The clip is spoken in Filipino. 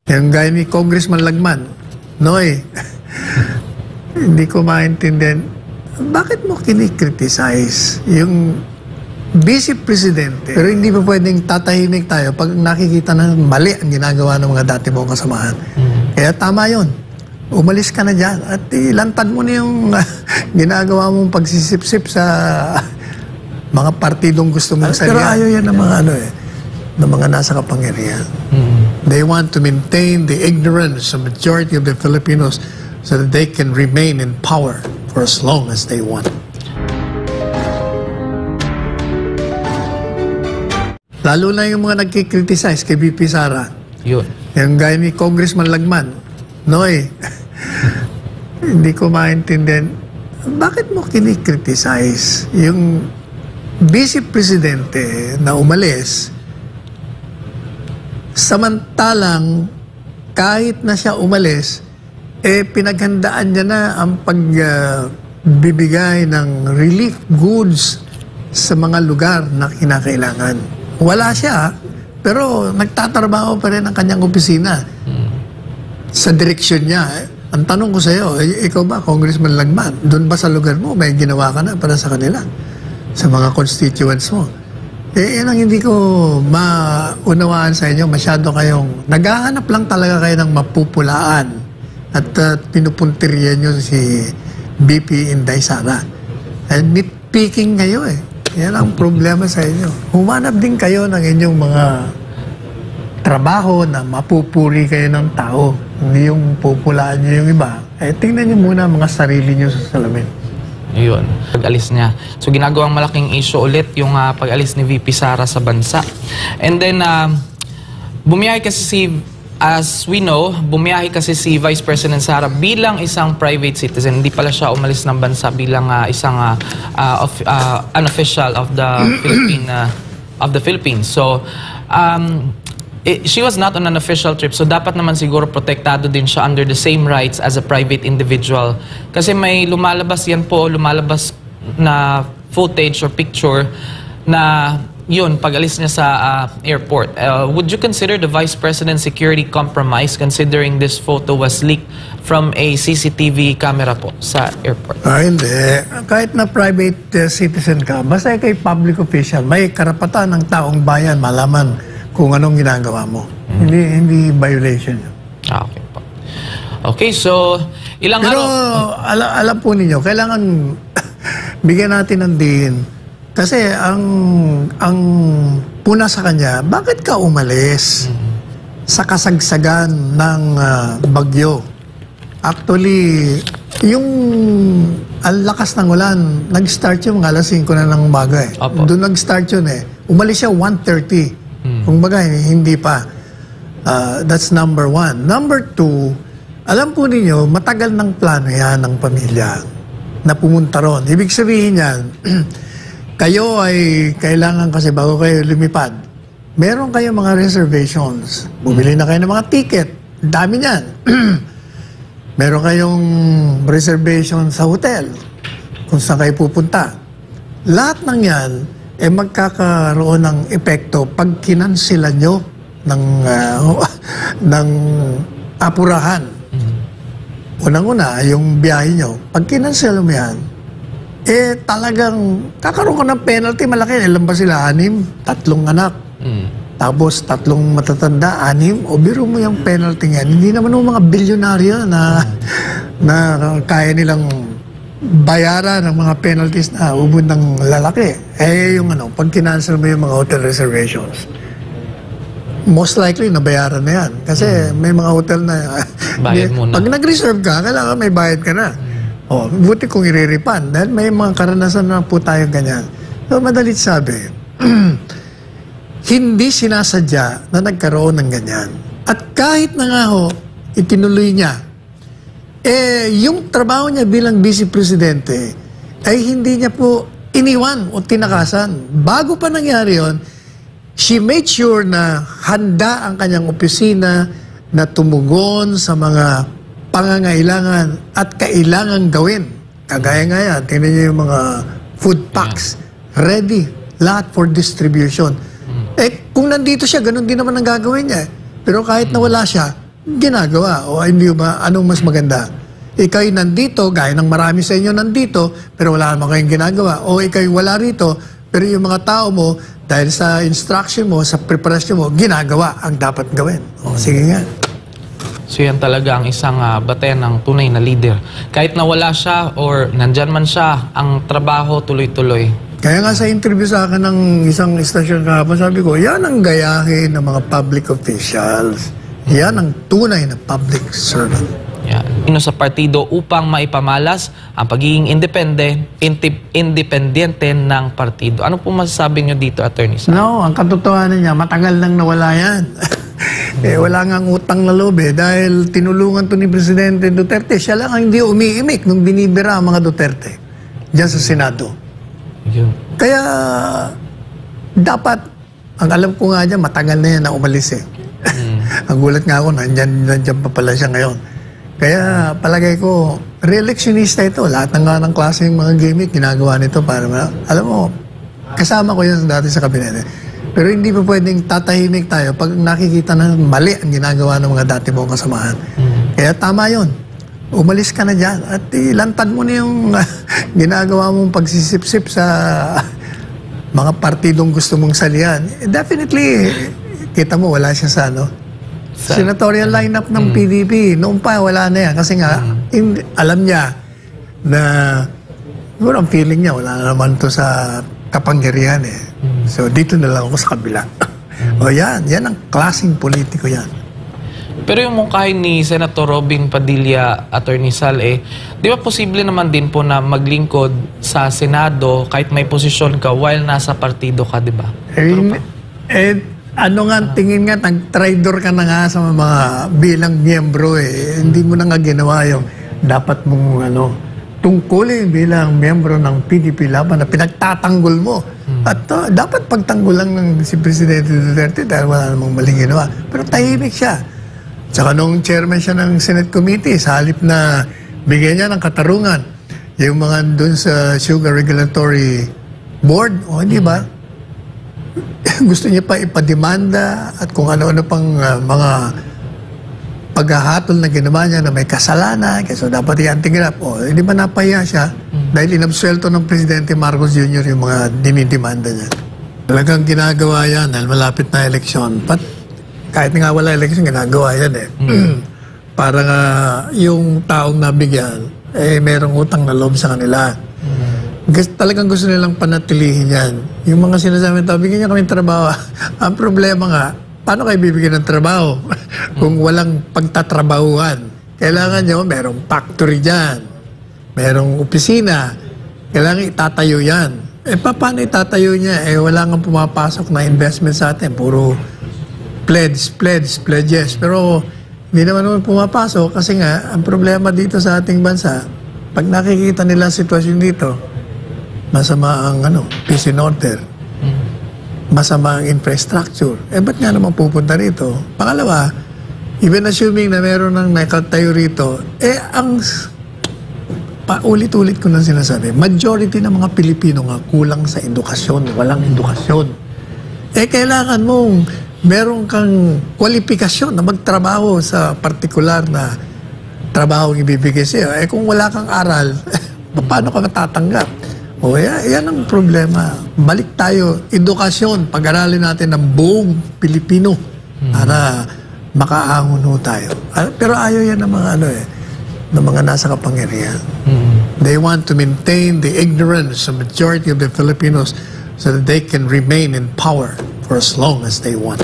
Yung gaya ni Congressman Lagman, Noy, hindi ko maintindihan, bakit mo kinikriticize yung vice presidente? Pero hindi pa pwedeng tatahimik tayo pag nakikita na mali ang ginagawa ng mga dati mong kasamahan. Kaya tama yun. Umalis ka na dyan at ilantad mo na yung ginagawa mong pagsisip-sip sa mga partidong gusto mong salyan. Pero ayaw yan ng mga ng mga nasa kapangyarihan. They want to maintain the ignorance of majority of the Filipinos so that they can remain in power for as long as they want. Lalo na yung mga nagkikriticize kay VP Sara. Yun. Yung gaya ni Congressman Lagman, Noy, hindi ko maintindihan, bakit mo kinikriticize yung vice presidente na umalis, samantalang kahit na siya umalis, pinaghandaan niya na ang pagbibigay ng relief goods sa mga lugar na kinakailangan. Wala siya, pero nagtatrabaho pa rin ang kanyang opisina sa direksyon niya. Ang tanong ko sa iyo, ikaw ba, Congressman Lagman, doon ba sa lugar mo, may ginawa ka na para sa kanila, sa mga constituents mo? Yan ang hindi ko maunawaan sa inyo. Masyado kayong, naghahanap lang talaga kayo ng mapupulaan at pinupuntirya nyo si BP Inday Sara. Nitpicking kayo eh. Yan ang problema sa inyo. Humanap din kayo ng inyong mga trabaho na mapupuri kayo ng tao. Hindi yung pupulaan nyo yung iba. Tingnan nyo muna mga sarili nyo sa salamin. Yun, pag-alis niya. So, ginagawang malaking issue ulit yung pag-alis ni VP Sara sa bansa. And then, bumiyahe kasi si, as we know, bumiyahe kasi si Vice President Sara bilang isang private citizen. Hindi pala siya umalis ng bansa bilang isang unofficial of the Philippines. So, she was not on an official trip, so dapat naman siguro protektado din siya under the same rights as a private individual. Kasi may lumalabas na footage or picture na yun, pag-alis niya sa airport. Would you consider the Vice President's security compromise considering this photo was leaked from a CCTV camera po sa airport? Hindi. Kahit na private citizen ka, basta kay public official, may karapatan ng taong bayan malaman kung anong ginagawa mo. Hindi violation. Okay po. Okay, so ilang Pero alam po ninyo, kailangan bigyan natin ng diin. Kasi ang puna sa kanya, bakit ka umalis sa kasagsagan ng bagyo? Actually, yung ang lakas ng ulan, nag-start yung alas 5 na ng umaga eh. Doon nag-start yun eh. Umalis siya 1:30. Kung bagay, hindi pa. That's number one. Number two, alam po ninyo, matagal ng plano yan ng pamilya na pumunta ron. Ibig sabihin yan, kayo ay kailangan kasi bago kayo lumipad, meron kayo mga reservations. Bumili na kayo ng mga ticket. Dami niyan. Meron kayong reservation sa hotel kung saan kayo pupunta. Lahat ng yan, magkakaroon ng epekto pag kinansilan nyo ng apurahan. Unang-una, yung biyahe nyo, pag kinansel mo yan, talagang kakaroon ka ng penalty malaki. Ilan ba sila? 6? 3 anak. Tapos 3 matatanda, 6. O biro mo yung penalty yan. Hindi naman yung mga bilyonaryo na kaya nilang bayaran ng mga penalties na ubod ng lalaki. Yung pag kinansel mo yung mga hotel reservations, most likely nabayaran na yan. Kasi may mga hotel na bayad muna. Pag nag-reserve ka, kailangan may bayad ka na. Buti kung i-refund. Dahil may mga karanasan na po tayo ganyan. So, madalit sabi, hindi sinasadya na nagkaroon ng ganyan. At kahit na nga itinuloy niya, yung trabaho niya bilang vice presidente ay hindi niya po iniwan o tinakasan. Bago pa nangyari yon, she made sure na handa ang kanyang opisina na tumugon sa mga pangangailangan at kailangan gawin. Kagaya nga yan, tingnan niyo yung mga food packs, ready, lahat for distribution. Kung nandito siya, ganun din naman ang gagawin niya. Pero kahit na wala siya, ginagawa. O hindi ba, anong mas maganda? Ikaw'y nandito, gaya ng marami sa inyo nandito, pero wala naman kayong ginagawa. O ikaw'y wala rito, pero yung mga tao mo, dahil sa instruction mo, sa preparasyon mo, ginagawa ang dapat gawin. O sige nga. So yan talaga ang isang batayan ng tunay na leader. Kahit nawala siya or nandyan man siya, ang trabaho tuloy-tuloy. Kaya nga sa interview sa akin ng isang istasyon kahapon, sabi ko, yan ang gayahin ng mga public officials. Yan ang tunay na public servant. Yan. Sa partido upang maipamalas ang pagiging independente ng partido. Ano po masasabi nyo dito, Attorney Sara? No, ang katotohanan niya, matagal nang nawala yan. Wala nga utang na loob dahil tinulungan to ni Presidente Duterte. Siya lang ang hindi umiimik nung binibira ang mga Duterte diyan sa Senado. Yun. Kaya dapat, ang alam ko nga dyan, matagal na yan na umalis Ang gulat nga ako, nandyan pa pala siya ngayon. Kaya palagay ko, re-electionista ito. Lahat ng klaseng mga gimmick ginagawa nito para, alam mo, kasama ko yan dati sa kabinete. Pero hindi pa pwedeng tatahimik tayo pag nakikita na mali ang ginagawa ng mga dati mong kasamahan. Kaya tama yun. Umalis ka na dyan at ilantad mo na yung ginagawa mong pagsisip-sip sa mga partidong gusto mong salihan. Definitely, kita mo, wala siya sa senatorial lineup ng PDP. Noon pa, wala na yan. Kasi nga, alam niya na siguro ang feeling niya, wala na naman to sa kapangyarihan So, dito na lang ako sa kabila. O yan ang klaseng politiko yan. Pero yung mungkahin ni Senator Robin Padilla, Attorney Sal, di ba posible naman din po na maglingkod sa Senado kahit may posisyon ka while nasa partido ka, di ba? Ano nga, tingin nga, nag-traidor ka na nga sa mga bilang miyembro Hindi mo na nga ginawa yung dapat mong tungkulin bilang miyembro ng PDP laban na pinagtatanggol mo. At dapat pagtanggol lang ng si Presidente Duterte dahil wala namang maling ginawa. Pero tahimik siya. Tsaka nung chairman siya ng Senate Committee, sa halip na bigyan niya ng katarungan yung mga dun sa Sugar Regulatory Board, hindi ba? Gusto niya pa ipademanda at kung ano-ano pang mga paghahatol na ginawa niya na may kasalanan, so dapat i-antigrap. Hindi ba napahiya siya dahil inabsuelto ng Presidente Marcos Jr. yung mga dinidemanda niya. Talagang ginagawa yan dahil malapit na eleksyon. Kahit nga wala eleksyon, ginagawa yan Para nga yung taong nabigyan, merong utang na loob sa kanila. Talagang gusto nilang panatilihin yan. Yung mga sinasabi, bigyan niya kami trabaho. Ang problema nga, paano kayo bibigyan ng trabaho kung walang pagtatrabahuhan? Kailangan nyo, merong factory dyan, merong opisina, kailangan itatayo yan. Paano itatayo niya? Wala nga pumapasok na investment sa atin, puro pledges. Pero hindi naman pumapasok kasi nga, ang problema dito sa ating bansa, pag nakikita nila ang sitwasyon dito, masama ang peace and order. Masama ang infrastructure. Ba't nga naman pupunta rito? Pangalawa, even assuming na meron ng nakatayo rito, ang paulit-ulit ko nang sinasabi, majority ng mga Pilipino nga kulang sa edukasyon, walang edukasyon. Kailangan mong meron kang kwalifikasyon na magtrabaho sa partikular na trabaho ang ibibigay sa'yo. Kung wala kang aral, paano ka matatanggap? Yan ang problema. Balik tayo, edukasyon, pag-aralin natin ng buong Pilipino para makaangon tayo. Pero ayaw yan ng mga ng mga nasa kapangyarihan. They want to maintain the ignorance of majority of the Filipinos so that they can remain in power for as long as they want.